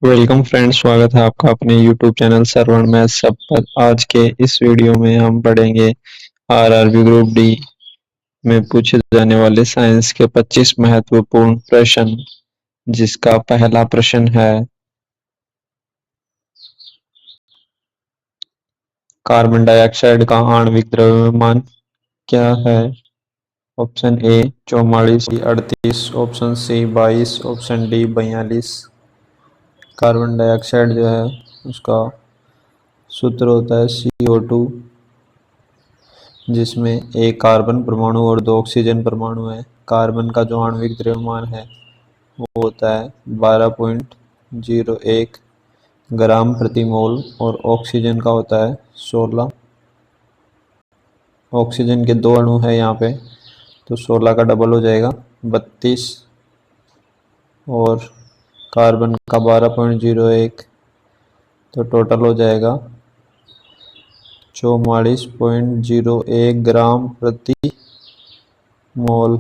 Welcome friends, स्वागत है आपका अपने यूट्यूब चैनल श्रवण मैथ सब पर। आज के इस वीडियो में हम पढ़ेंगे आरआरबी ग्रुप डी में पूछे जाने वाले साइंस के 25 महत्वपूर्ण प्रश्न, जिसका पहला प्रश्न है कार्बन डाइऑक्साइड का आणविक द्रव्यमान क्या है। Option A 44, 38, option C 22, option D 42। Carbon dioxide जो है उसका सूत्र होता है CO2, जिसमें एक कार्बन परमाणु और दो ऑक्सीजन परमाणु है। कार्बन का जो आणविक द्रव्यमान है वो होता है 12.01 ग्राम प्रति मोल और ऑक्सीजन का होता है 16। ऑक्सीजन के दो अणु है यहाँ पे, तो 16 का डबल हो जाएगा 32 और कार्बन का 12.01, तो टोटल हो जाएगा 44.01 ग्राम प्रति मोल।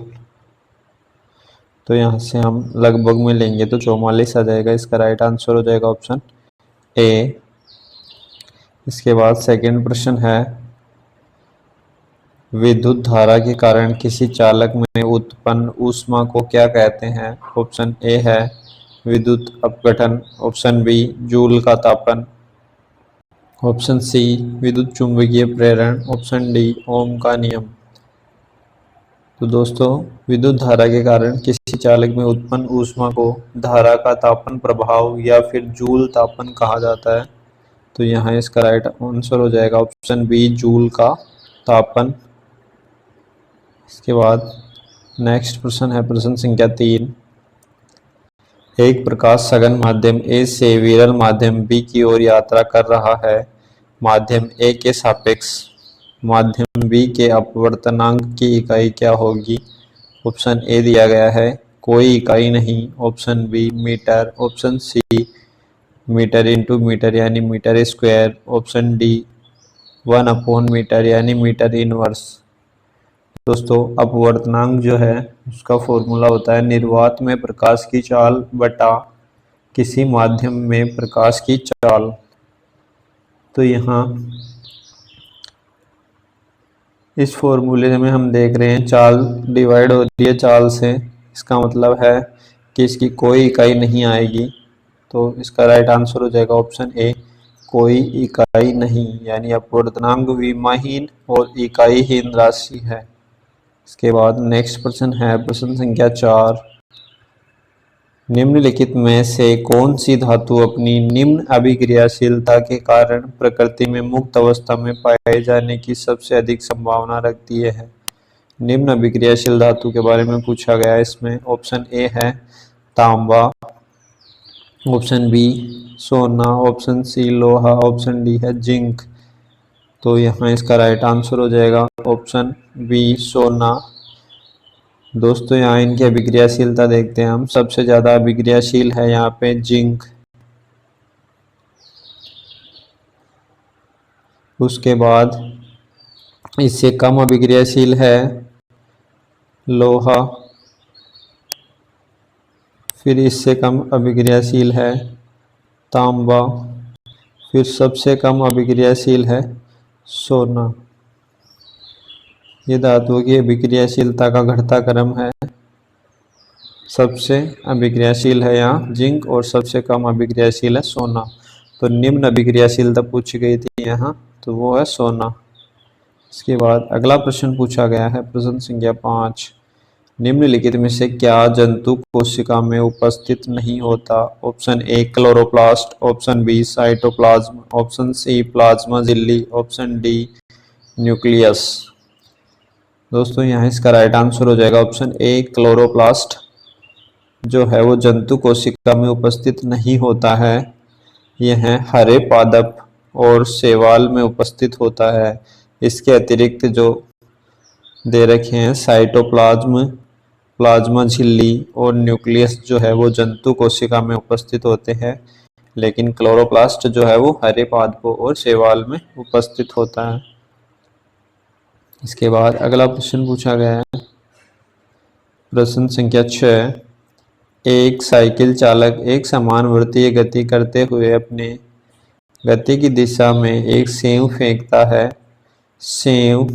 तो यहाँ से हम लगभग में लेंगे तो 44 आ जाएगा। इसका राइट आंसर हो जाएगा ऑप्शन ए। इसके बाद सेकंड प्रश्न है, विद्युत धारा के कारण किसी चालक में उत्पन्न ऊष्मा को क्या कहते हैं। ऑप्शन ए है विद्युत अपघटन, ऑप्शन बी जूल का तापन, ऑप्शन सी विद्युत चुंबकीय प्रेरण, ऑप्शन डी ओम का नियम। तो दोस्तों, विद्युत धारा के कारण किसी चालक में उत्पन्न ऊष्मा को धारा का तापन प्रभाव या फिर जूल तापन कहा जाता है। तो यहाँ इसका राइट आंसर हो जाएगा ऑप्शन बी जूल का तापन। इसके बाद नेक्स्ट प्रश्न है प्रश्न संख्या 3। एक प्रकाश सघन माध्यम ए से विरल माध्यम बी की ओर यात्रा कर रहा है। माध्यम ए के सापेक्ष माध्यम बी के अपवर्तनांक की इकाई क्या होगी। ऑप्शन ए दिया गया है कोई इकाई नहीं, option B metre, option C metre into metre यानी मीटर स्क्वायर, ऑप्शन डी 1/मीटर यानी मीटर इनवर्स। दोस्तों, अपवर्तनांक जो है उसका फॉर्मूला होता है निर्वात में प्रकाश की चाल बटा किसी माध्यम में प्रकाश की चाल। तो यहाँ इस फॉर्मूले में हम देख रहे हैं चाल डिवाइड हो रही है चाल से, इसका मतलब है कि इसकी कोई इकाई नहीं आएगी। तो इसका राइट आंसर हो जाएगा ऑप्शन ए कोई इकाई नहीं, यानी अपवर्तनांक विमाहीन और इकाईहीन राशि है। इसके बाद नेक्स्ट प्रश्न है प्रश्न संख्या 4। निम्नलिखित में से कौन सी धातु अपनी निम्न अभिक्रियाशीलता के कारण प्रकृति में मुक्त अवस्था में पाए जाने की सबसे अधिक संभावना रखती है। निम्न अभिक्रियाशील धातु के बारे में पूछा गया है इसमें। ऑप्शन ए है तांबा, ऑप्शन बी सोना, ऑप्शन सी लोहा, ऑप्शन डी है जिंक। तो यहाँ इसका राइट आंसर हो जाएगा ऑप्शन बी सोना। दोस्तों, यहाँ इनकी अभिक्रियाशीलता देखते हैं हम। सबसे ज्यादा अभिक्रियाशील है यहाँ पे जिंक, उसके बाद इससे कम अभिक्रियाशील है लोहा, फिर इससे कम अभिक्रियाशील है तांबा, फिर सबसे कम अभिक्रियाशील है सोना। ये धातुओं की अभिक्रियाशीलता का घटता क्रम है। सबसे अभिक्रियाशील है यहाँ जिंक और सबसे कम अभिक्रियाशील है सोना। तो निम्न अभिक्रियाशीलता पूछी गई थी यहाँ, तो वो है सोना। इसके बाद अगला प्रश्न पूछा गया है प्रश्न संख्या 5। निम्नलिखित में से क्या जंतु कोशिका में उपस्थित नहीं होता। Option A chloroplast, option B cytoplasm, option C plasma झिल्ली, ऑप्शन डी न्यूक्लियस। दोस्तों, यहाँ इसका राइट आंसर हो जाएगा ऑप्शन ए क्लोरोप्लास्ट जो है वो जंतु कोशिका में उपस्थित नहीं होता है। यह हरे पादप और शैवाल में उपस्थित होता है। इसके अतिरिक्त जो दे रखे हैं साइटोप्लाज्म, प्लाज्मा झिल्ली और न्यूक्लियस जो है वो जंतु कोशिका में उपस्थित होते हैं, लेकिन क्लोरोप्लास्ट जो है वो हरे पादपों और शैवाल में उपस्थित होता है। इसके बाद अगला प्रश्न पूछा गया है प्रश्न संख्या 6। एक साइकिल चालक एक समान वृत्तीय गति करते हुए अपने गति की दिशा में एक सेव फेंकता है। सेव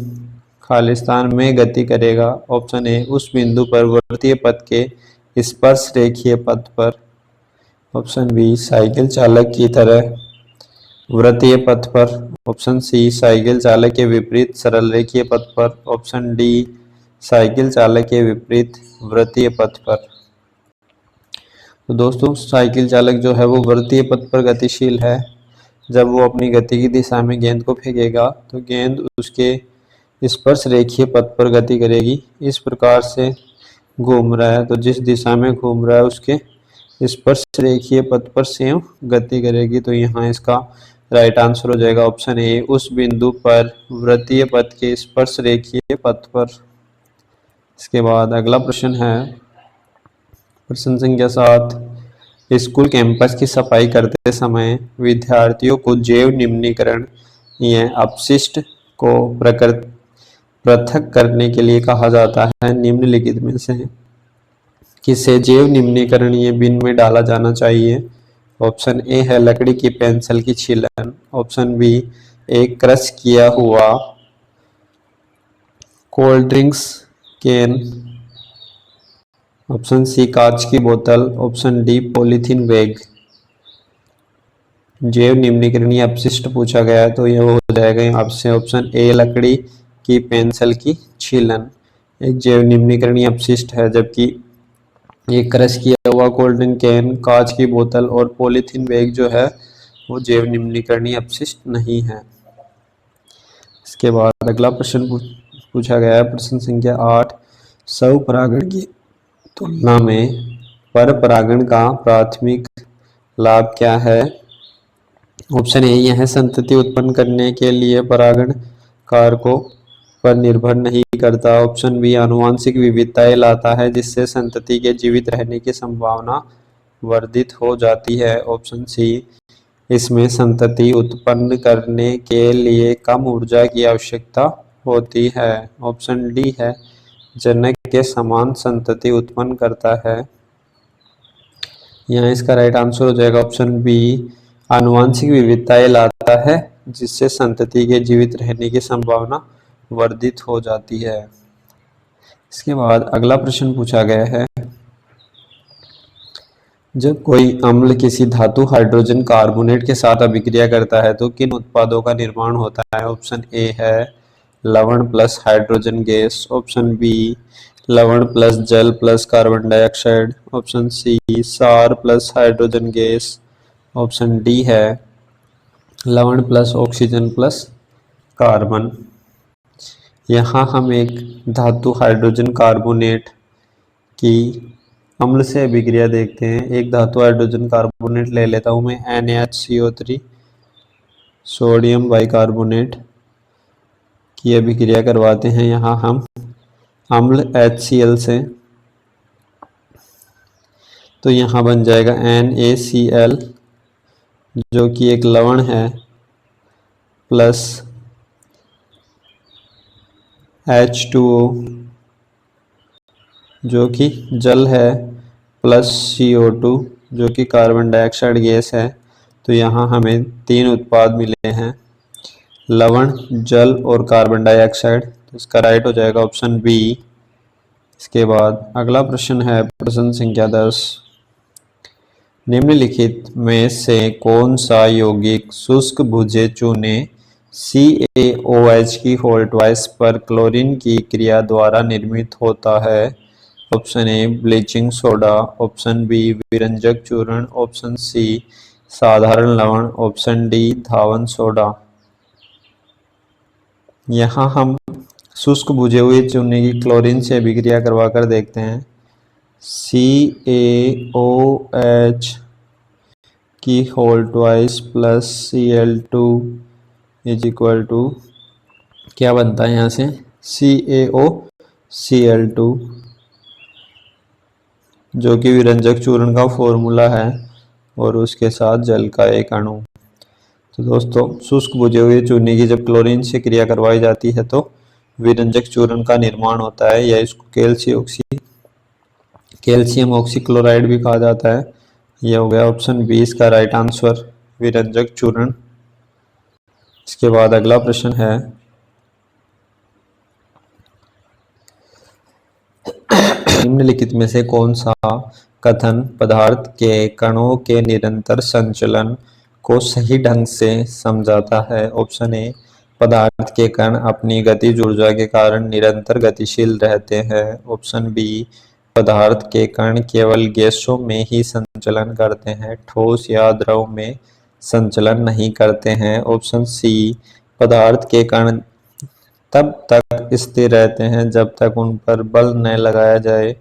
खालिस्तान में गति करेगा। ऑप्शन ए उस बिंदु पर वृत्तीय पथ के स्पर्श रेखीय पथ पर। ऑप्शन बी साइकिल चालक की तरह वृत्तीय पथ पर। ऑप्शन सी साइकिल चालक के विपरीत सरल रेखीय पथ पर। ऑप्शन डी साइकिल चालक के विपरीत वृत्तीय पथ पर। तो दोस्तों साइकिल चालक जो है वो वृत्तीय पथ पर गतिशील है। जब वो अपनी गति की दिशा में गेंद को फेंकेगा तो गेंद उसके स्पर्श रेखीय पथ पर गति करेगी। इस प्रकार से घूम रहा है तो जिस दिशा में घूम रहा है उसके स्पर्श रेखीय पथ पर सेम गति करेगी। तो यहाँ इसका राइट आंसर हो जाएगा ऑप्शन ए उस बिंदु पर वृत्तीय पथ के स्पर्श रेखीय पथ पर। इसके बाद अगला प्रश्न है प्रश्न संख्या 7। स्कूल कैंपस की सफाई करते समय विद्यार्थियों को जैव निम्नीकरण या अपशिष्ट को पृथक करने के लिए कहा जाता है। निम्नलिखित में से किसे जैव निम्नीकरणीय बिन में डाला जाना चाहिए। ऑप्शन ए है लकड़ी की पेंसिल की छीलन। ऑप्शन बी एक क्रश किया हुआ cold drinks can. Option C कांच की बोतल। Option D polythene bag. जैव निम्नीकरणीय अपशिष्ट पूछा गया है तो यह हो जाएगा यहाँ से ऑप्शन ए लकड़ी की पेंसिल की छीलन एक जैव निम्नीकरणीय अपशिष्ट है, जबकि एक क्रश किया हुआ कोल्ड ड्रिंक कैन, कांच की बोतल और पॉलीथीन बैग जो है वो जैव निम्नीकरणीय अपशिष्ट नहीं है। इसके बाद अगला प्रश्न पूछा गया है प्रश्न संख्या 8। स्वपरागण की तुलना में परपरागण का प्राथमिक लाभ क्या है। ऑप्शन ए यह संतति उत्पन्न करने के लिए परागण कारकों पर निर्भर नहीं करता। ऑप्शन बी आनुवंशिक विविधताएं लाता है जिससे संतति के जीवित रहने की संभावना वर्धित हो जाती है। ऑप्शन सी इसमें संतति उत्पन्न करने के लिए कम ऊर्जा की आवश्यकता होती है। ऑप्शन डी है जनक के समान संतति उत्पन्न करता है। यहाँ इसका राइट आंसर हो जाएगा ऑप्शन बी आनुवंशिक विविधताएं लाता है जिससे संतति के जीवित रहने की संभावना वर्धित हो जाती है। इसके बाद अगला प्रश्न पूछा गया है जब कोई अम्ल किसी धातु हाइड्रोजन कार्बोनेट के साथ अभिक्रिया करता है तो किन उत्पादों का निर्माण होता है। ऑप्शन ए है लवण plus hydrogen gas. Option B लवण प्लस जल plus carbon dioxide. Option C सार plus hydrogen gas. Option D है लवण प्लस ऑक्सीजन प्लस कार्बन। यहाँ हम एक धातु हाइड्रोजन कार्बोनेट की अम्ल से अभिक्रिया देखते हैं। एक धातु हाइड्रोजन कार्बोनेट ले लेता हूँ मैं NaHCO3 सोडियम बाइकार्बोनेट की अभिक्रिया करवाते हैं यहाँ हम अम्ल HCl से, तो यहाँ बन जाएगा NaCl जो कि एक लवण है प्लस H2O जो कि जल है प्लस CO2 जो कि कार्बन डाइऑक्साइड गैस है। तो यहाँ हमें तीन उत्पाद मिले हैं लवण, जल और कार्बन डाइऑक्साइड। तो इसका राइट हो जाएगा ऑप्शन बी। इसके बाद अगला प्रश्न है प्रश्न संख्या 10। निम्नलिखित में से कौन सा यौगिक शुष्क भुजे चूने CaOH की होल्टवाइस पर क्लोरीन की क्रिया द्वारा निर्मित होता है। Option A bleaching soda. Option B विरंजक चूर्ण। ऑप्शन सी साधारण लवण। ऑप्शन डी धावन सोडा। यहाँ हम शुष्क भुजे हुए चूने की क्लोरीन से अभिक्रिया करवा कर देखते हैं। CaOH की होल्टवाइस plus Cl2 is equal to क्या बनता है यहाँ से CaOCl2 जो कि विरंजक चूर्ण का फॉर्मूला है और उसके साथ जल का एक अणु। तो दोस्तों शुष्क भुजे हुए चूने की जब क्लोरीन से क्रिया करवाई जाती है तो विरंजक चूर्ण का निर्माण होता है या इसको कैल्शियम ऑक्सीक्लोराइड भी कहा जाता है। यह हो गया ऑप्शन बी इसका राइट आंसर, विरंजक चूर्ण। इसके बाद अगला प्रश्न है, निम्नलिखित में से कौन सा कथन पदार्थ के कणों के निरंतर संचलन को सही ढंग से समझाता है? ऑप्शन ए, पदार्थ के कण अपनी गतिज ऊर्जा के कारण निरंतर गतिशील रहते हैं। ऑप्शन बी, पदार्थ के कण केवल गैसों में ही संचलन करते हैं, ठोस या द्रव में संचलन नहीं करते हैं। ऑप्शन सी, पदार्थ के कण तब तक स्थिर रहते हैं जब तक उन पर बल न लगाया जाए।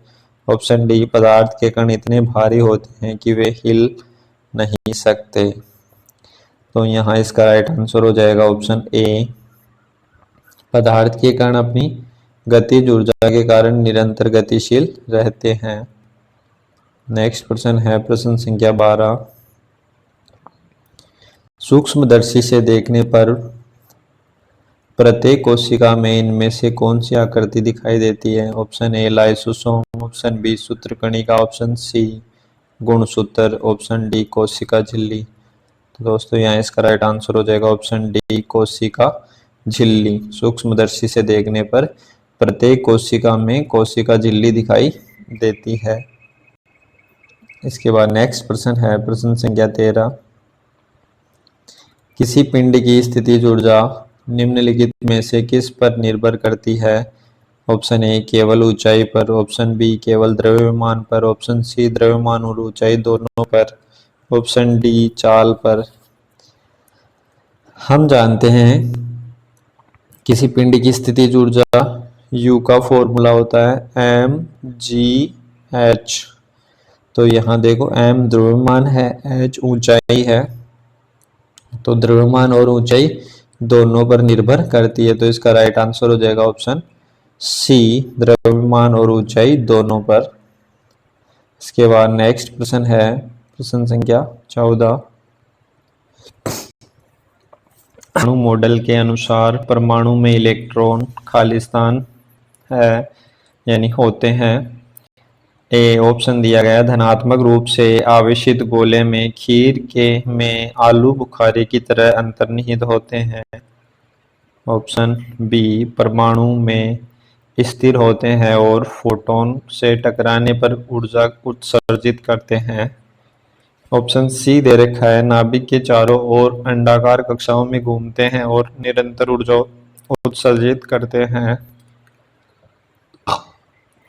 ऑप्शन डी, पदार्थ के कण इतने भारी होते हैं कि वे हिल नहीं सकते। तो यहाँ इसका राइट आंसर हो जाएगा ऑप्शन ए, पदार्थ के कण अपनी गतिज ऊर्जा के कारण निरंतर गतिशील रहते हैं। नेक्स्ट प्रश्न है प्रश्न संख्या 12, सूक्ष्मदर्शी से देखने पर प्रत्येक कोशिका में इनमें से कौन सी आकृति दिखाई देती है? Option A, lysosome. Option B, सूत्रकणिका। ऑप्शन सी, गुणसूत्र। ऑप्शन डी, कोशिका झिल्ली। तो दोस्तों यहाँ इसका राइट आंसर हो जाएगा ऑप्शन डी, कोशिका झिल्ली। सूक्ष्मदर्शी से देखने पर प्रत्येक कोशिका में कोशिका झिल्ली दिखाई देती है। इसके बाद नेक्स्ट प्रश्न है प्रश्न संख्या 13, किसी पिंड की स्थितिज ऊर्जा निम्नलिखित में से किस पर निर्भर करती है? ऑप्शन ए, केवल ऊंचाई पर। ऑप्शन बी, केवल द्रव्यमान पर। ऑप्शन सी, द्रव्यमान और ऊंचाई दोनों पर। ऑप्शन डी, चाल पर। हम जानते हैं किसी पिंड की स्थितिज ऊर्जा U का फॉर्मूला होता है mgh। तो यहाँ देखो m द्रव्यमान है, h ऊंचाई है, तो द्रव्यमान और ऊंचाई दोनों पर निर्भर करती है। तो इसका राइट आंसर हो जाएगा ऑप्शन सी, द्रव्यमान और ऊंचाई दोनों पर। इसके बाद नेक्स्ट प्रश्न है प्रश्न संख्या 14, अणु मॉडल के अनुसार परमाणु में इलेक्ट्रॉन खाली स्थान है यानी होते हैं। ए ऑप्शन दिया गया, धनात्मक रूप से आवेशित गोले में खीर के में आलू बुखारे की तरह अंतर्निहित होते हैं। ऑप्शन बी, परमाणु में स्थिर होते हैं और फोटोन से टकराने पर ऊर्जा उत्सर्जित करते हैं। ऑप्शन सी दे रखा है, नाभिक के चारों ओर अंडाकार कक्षाओं में घूमते हैं और निरंतर ऊर्जा उत्सर्जित करते हैं।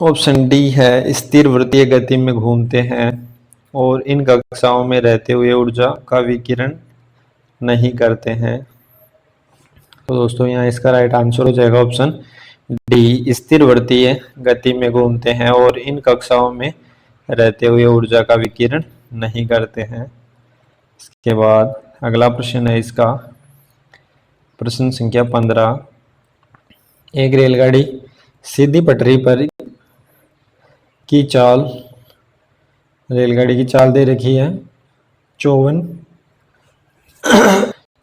ऑप्शन डी है, स्थिर वृत्तीय गति में घूमते हैं और इन कक्षाओं में रहते हुए ऊर्जा का विकिरण नहीं करते हैं। तो दोस्तों यहाँ इसका राइट आंसर हो जाएगा ऑप्शन डी, स्थिर वृत्तीय गति में घूमते हैं और इन कक्षाओं में रहते हुए ऊर्जा का विकिरण नहीं करते हैं। इसके बाद अगला प्रश्न है इसका प्रश्न संख्या 15, एक रेलगाड़ी सीधी पटरी पर की चाल, रेलगाड़ी की चाल दे रखी है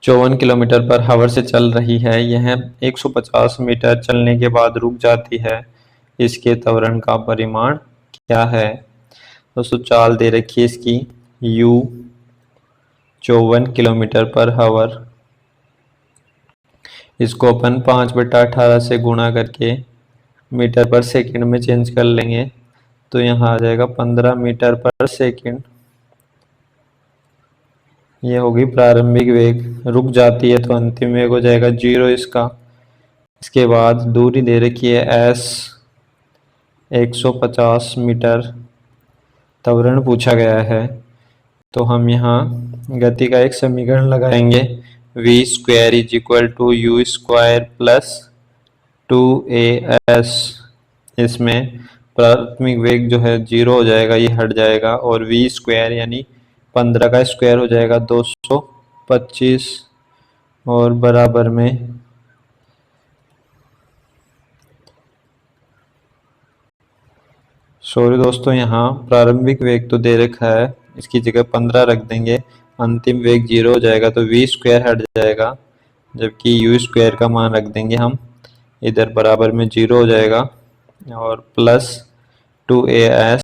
54 किलोमीटर पर हावर से चल रही है। यह 150 मीटर चलने के बाद रुक जाती है। इसके त्वरण का परिमाण क्या है? दोस्तों चाल दे रखी है इसकी u 54 किलोमीटर पर हावर। इसको अपन 5/18 से गुणा करके मीटर पर सेकंड में चेंज कर लेंगे, तो यहाँ आ जाएगा 15 मीटर पर सेकंड। ये होगी प्रारंभिक वेग, रुक जाती है तो अंतिम वेग हो जाएगा 0 इसका। इसके बाद दूरी दे रखी है s 150 मीटर, त्वरण पूछा गया है, तो हम यहाँ गति का एक समीकरण लगाएंगे, v square is equal to u square plus 2as। इसमें प्राथमिक वेग जो है 0 हो जाएगा, ये हट जाएगा, और v स्क्वायर यानी 15 का स्क्वायर हो जाएगा 225 और बराबर में सॉरी दोस्तों यहाँ प्रारंभिक वेग तो दे रखा है, इसकी जगह 15 रख देंगे, अंतिम वेग 0 हो जाएगा तो v स्क्वायर हट जाएगा, जबकि u स्क्वायर का मान रख देंगे हम इधर, बराबर में 0 हो जाएगा और प्लस 2as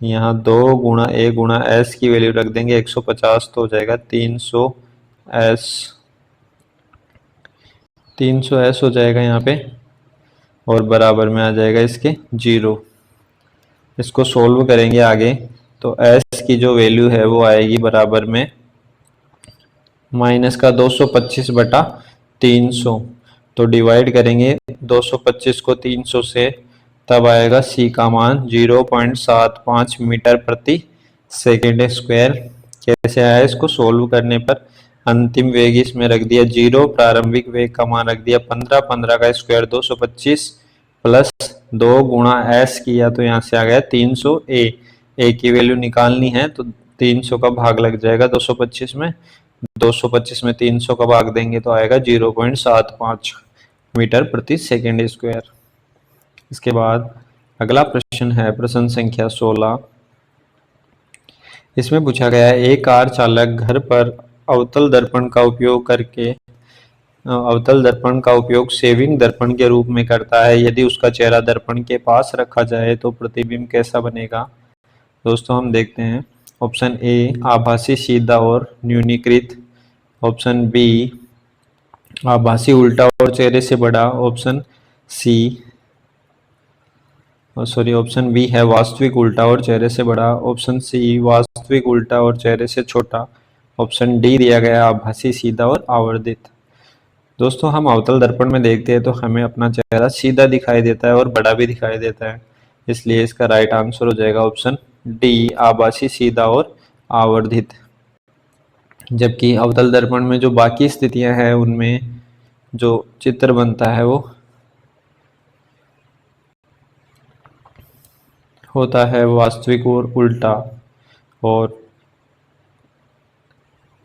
यहाँ 2 × A × S की वैल्यू रख देंगे 150, तो हो जाएगा 300S। 300S हो जाएगा यहाँ पे, और बराबर में आ जाएगा इसके 0। इसको सोल्व करेंगे आगे, तो S की जो वैल्यू है वो आएगी बराबर में माइनस का 225/300। तो डिवाइड करेंगे 225 को 300 से, तब आएगा C का मान 0.75 मीटर प्रति सेकेंड स्क्वायर। कैसे आया? इसको सोल्व करने पर अंतिम वेग इसमें रख दिया 0, प्रारंभिक वेग का मान रख दिया 15, 15 का स्क्वायर 225 प्लस 2 × S किया, तो यहाँ से आ गया 300A। A की वैल्यू निकालनी है तो 300 का भाग लग जाएगा 225 में, 225 में 300 का भाग देंगे तो आएगा 0.75 मीटर प्रति सेकेंड स्क्वायर। इसके बाद अगला प्रश्न है प्रश्न संख्या 16। इसमें पूछा गया है एक कार चालक घर पर अवतल दर्पण का उपयोग सेविंग दर्पण के रूप में करता है। यदि उसका चेहरा दर्पण के पास रखा जाए तो प्रतिबिंब कैसा बनेगा? दोस्तों हम देखते हैं। ऑप्शन ए आभासी सीधा और न्यूनीकृत, ऑप्शन बी आभासी उल्टा और चेहरे से बड़ा, ऑप्शन बी है वास्तविक उल्टा और चेहरे से बड़ा, ऑप्शन सी वास्तविक उल्टा और चेहरे से छोटा, ऑप्शन डी दिया गया आभासी सीधा और आवर्धित। दोस्तों हम अवतल दर्पण में देखते हैं तो हमें अपना चेहरा सीधा दिखाई देता है और बड़ा भी दिखाई देता है, इसलिए इसका राइट आंसर हो जाएगा ऑप्शन डी आभासी सीधा और आवर्धित। जबकि अवतल दर्पण में जो बाकी स्थितियां हैं उनमें जो चित्र बनता है वो होता है वास्तविक और उल्टा, और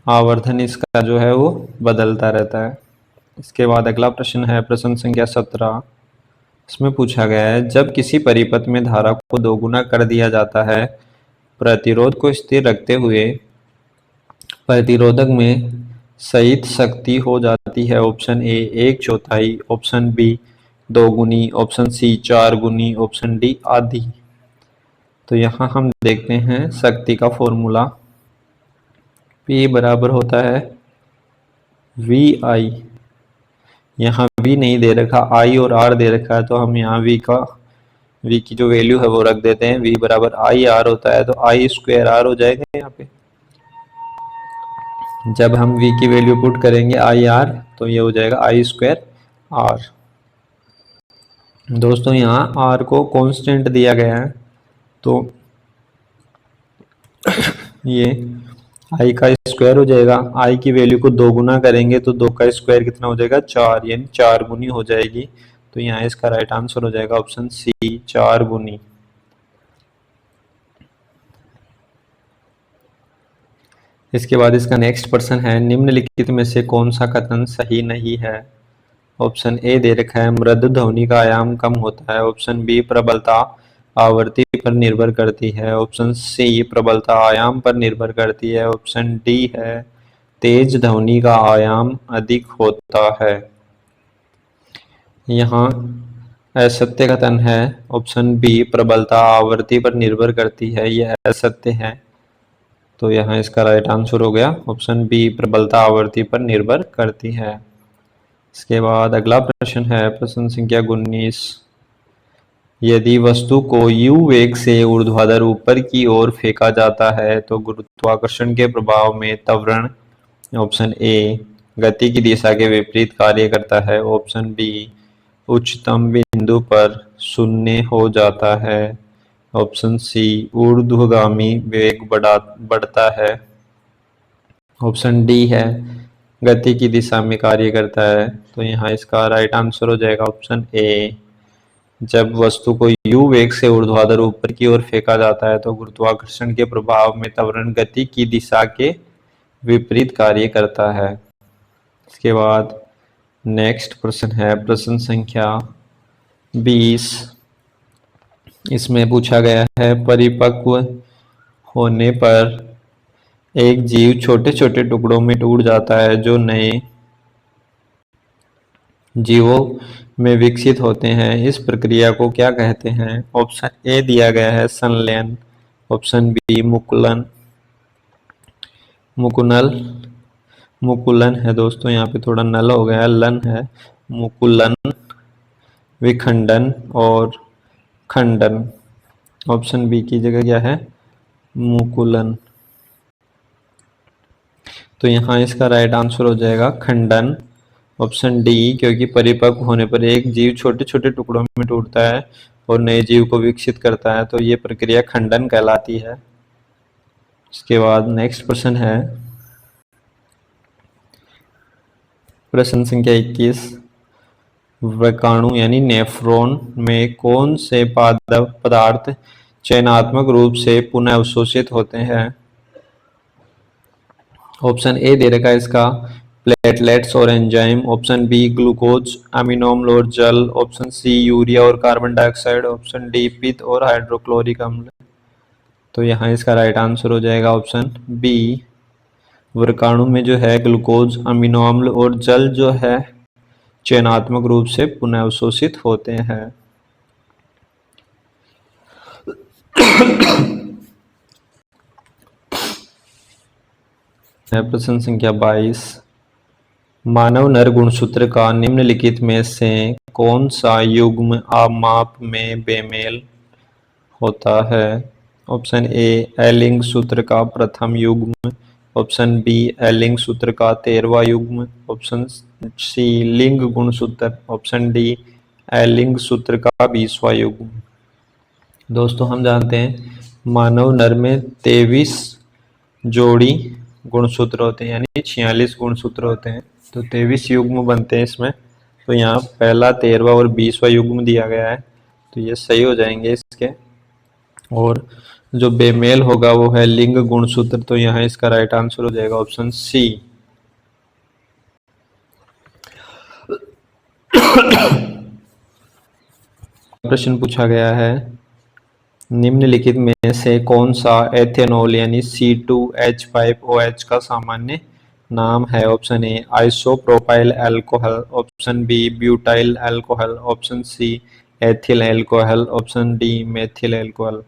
आवर्धन इसका जो है वो बदलता रहता है। इसके बाद अगला प्रश्न है प्रश्न संख्या 17। इसमें पूछा गया है जब किसी परिपथ में धारा को दोगुना कर दिया जाता है, प्रतिरोध को स्थिर रखते हुए प्रतिरोधक में संचित शक्ति हो जाती है। ऑप्शन ए 1/4, ऑप्शन बी 2 गुनी, ऑप्शन सी 4 गुनी, ऑप्शन डी आधी। तो यहाँ हम देखते हैं शक्ति का फॉर्मूला, P बराबर होता है VI। यहाँ V नहीं दे रखा, I और R दे रखा है, तो हम यहाँ V की जो वैल्यू है वो रख देते हैं। V बराबर IR होता है, तो I²R हो जाएगा यहाँ पे। जब हम V की वैल्यू पुट करेंगे IR, तो ये हो जाएगा I²R। दोस्तों यहाँ R को कांस्टेंट दिया गया है, तो ये I का स्क्वायर हो जाएगा। I की वैल्यू को 2 गुना करेंगे तो 2 का स्क्वायर कितना हो जाएगा? 4, यानी 4 गुनी हो जाएगी। तो यहाँ इसका राइट आंसर हो जाएगा ऑप्शन सी 4 गुनी। इसके बाद इसका नेक्स्ट प्रश्न है निम्नलिखित में से कौन सा कथन सही नहीं है? ऑप्शन ए दे रखा है मृदु ध्वनि का आयाम कम होता है, ऑप्शन बी प्रबलता आवृत्ति पर निर्भर करती है, ऑप्शन सी प्रबलता आयाम पर निर्भर करती है, ऑप्शन डी है तेज ध्वनि का आयाम अधिक होता है। यहाँ असत्य कथन है ऑप्शन बी प्रबलता आवृत्ति पर निर्भर करती है, यह असत्य है। तो यहाँ इसका राइट आंसर हो गया ऑप्शन बी प्रबलता आवृत्ति पर निर्भर करती है। इसके बाद अगला प्रश्न है प्रश्न संख्या 19। यदि वस्तु को u वेग से ऊर्ध्वाधर ऊपर की ओर फेंका जाता है तो गुरुत्वाकर्षण के प्रभाव में त्वरण ऑप्शन ए गति की दिशा के विपरीत कार्य करता है, ऑप्शन बी उच्चतम बिंदु पर शून्य हो जाता है, ऑप्शन सी ऊर्ध्वगामी वेग बढ़ता है, ऑप्शन डी है गति की दिशा में कार्य करता है। तो यहाँ इसका राइट आंसर हो जाएगा ऑप्शन ए। जब वस्तु को u वेग से ऊर्ध्वाधर ऊपर की ओर फेंका जाता है तो गुरुत्वाकर्षण के प्रभाव में त्वरण गति की दिशा के विपरीत कार्य करता है। इसके बाद नेक्स्ट प्रश्न है प्रश्न संख्या 20। इसमें पूछा गया है परिपक्व होने पर एक जीव छोटे छोटे टुकड़ों में टूट जाता है जो नए जीवों में विकसित होते हैं, इस प्रक्रिया को क्या कहते हैं? ऑप्शन ए दिया गया है संलयन, ऑप्शन बी मुकुलन, मुकुनल, मुकुलन है दोस्तों, यहाँ पे थोड़ा नल हो गया, लन है, मुकुलन, विखंडन और खंडन। ऑप्शन बी की जगह क्या है, मुकुलन। तो यहाँ इसका राइट आंसर हो जाएगा खंडन, ऑप्शन डी, क्योंकि परिपक्व होने पर एक जीव छोटे छोटे टुकड़ों में टूटता है और नए जीव को विकसित करता है, तो ये प्रक्रिया खंडन कहलाती है। इसके बाद नेक्स्ट प्रश्न है प्रश्न संख्या 21, वकाणु यानी नेफ्रॉन में कौन से पदार्थ चयनात्मक रूप से पुनः अवशोषित होते हैं। ऑप्शन ए दे रखा है इसका प्लेटलेट्स और enzyme, option B glucose, amino अम्ल और जल, ऑप्शन सी यूरिया और कार्बन डाइऑक्साइड, ऑप्शन डी पित्त और हाइड्रोक्लोरिक अम्ल। तो यहाँ इसका राइट आंसर हो जाएगा ऑप्शन बी, वर्गाणु में जो है ग्लूकोज, अमीनो अम्ल और जल जो है चयनात्मक रूप से पुनः अवशोषित होते हैं। प्रश्न संख्या 22, मानव नर गुणसूत्र का निम्नलिखित में से कौन सा युग्म माप में बेमेल होता है। ऑप्शन ए एलिंग सूत्र का प्रथम युग्म, ऑप्शन बी एलिंग सूत्र का 13वां युग्म, ऑप्शन सी लिंग गुणसूत्र, ऑप्शन डी एलिंग सूत्र का 20वां युग्म। दोस्तों हम जानते हैं मानव नर में 23 जोड़ी गुणसूत्र होते हैं, यानी 46 गुणसूत्र होते हैं, तो 23 युग्म बनते हैं इसमें। तो यहाँ पहला 13वां और 20वां युग्म दिया गया है, तो ये सही हो जाएंगे इसके। और जो बेमेल होगा वो है लिंग गुणसूत्र, तो यहाँ इसका राइट आंसर हो जाएगा ऑप्शन सी। प्रश्न पूछा गया है निम्नलिखित में से कौन सा एथेनॉल यानी C2H5OH का सामान्य नाम है। Option A isopropyl alcohol, option B butyl alcohol, option C ethyl alcohol, option D methyl alcohol.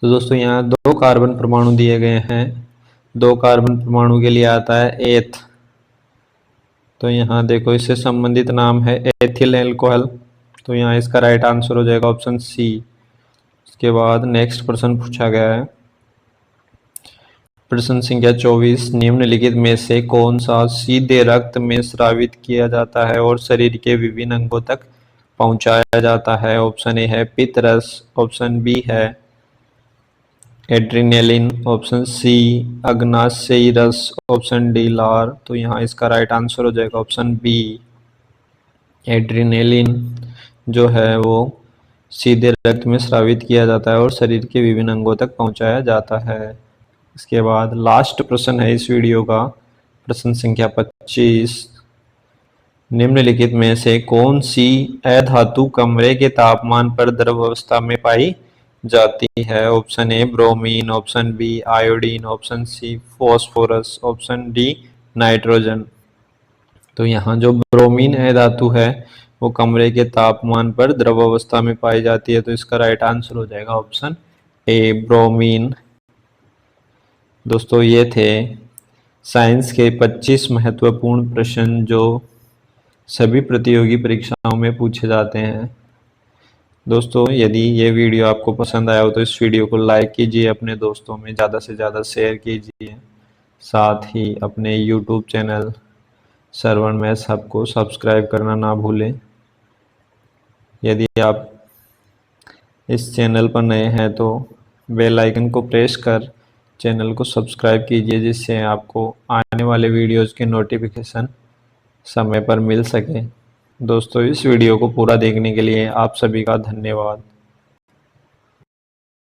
तो दोस्तों यहाँ 2 कार्बन परमाणु दिए गए हैं, 2 कार्बन परमाणु के लिए आता है एथ, तो यहाँ देखो इससे संबंधित नाम है एथिल अल्कोहल, तो यहाँ इसका राइट आंसर हो जाएगा ऑप्शन सी। इसके बाद नेक्स्ट प्रश्न पूछा गया है प्रश्न संख्या 24, निम्नलिखित में से कौन सा सीधे रक्त में स्रावित किया जाता है और शरीर के विभिन्न अंगों तक पहुंचाया जाता है। ऑप्शन ए है पित्त रस, ऑप्शन बी है एड्रिनेलिन, ऑप्शन सी अग्नाशयी रस, ऑप्शन डी लार। तो यहाँ इसका राइट आंसर हो जाएगा ऑप्शन बी, एड्रिनेलिन जो है वो सीधे रक्त में स्रावित किया जाता है और शरीर के विभिन्न अंगों तक पहुंचाया जाता है। इसके बाद लास्ट प्रश्न है इस वीडियो का, प्रश्न संख्या 25, निम्नलिखित में से कौन सी अधातु कमरे के तापमान पर द्रव अवस्था में पाई जाती है। Option A bromine, option B iodine, option C phosphorus, option D nitrogen. तो यहाँ जो ब्रोमीन अधातु है वो कमरे के तापमान पर द्रव अवस्था में पाई जाती है, तो इसका राइट आंसर हो जाएगा ऑप्शन ए ब्रोमीन। दोस्तों ये थे साइंस के 25 महत्वपूर्ण प्रश्न जो सभी प्रतियोगी परीक्षाओं में पूछे जाते हैं। दोस्तों यदि ये वीडियो आपको पसंद आया हो तो इस वीडियो को लाइक कीजिए, अपने दोस्तों में ज़्यादा से ज़्यादा शेयर कीजिए, साथ ही अपने यूट्यूब चैनल श्रवण मैथ हब को सब्सक्राइब करना ना भूलें। यदि आप इस चैनल पर नए हैं तो बेल आइकन को प्रेस कर चैनल को सब्सक्राइब कीजिए, जिससे आपको आने वाले वीडियोज़ के नोटिफिकेशन समय पर मिल सके। दोस्तों इस वीडियो को पूरा देखने के लिए आप सभी का धन्यवाद।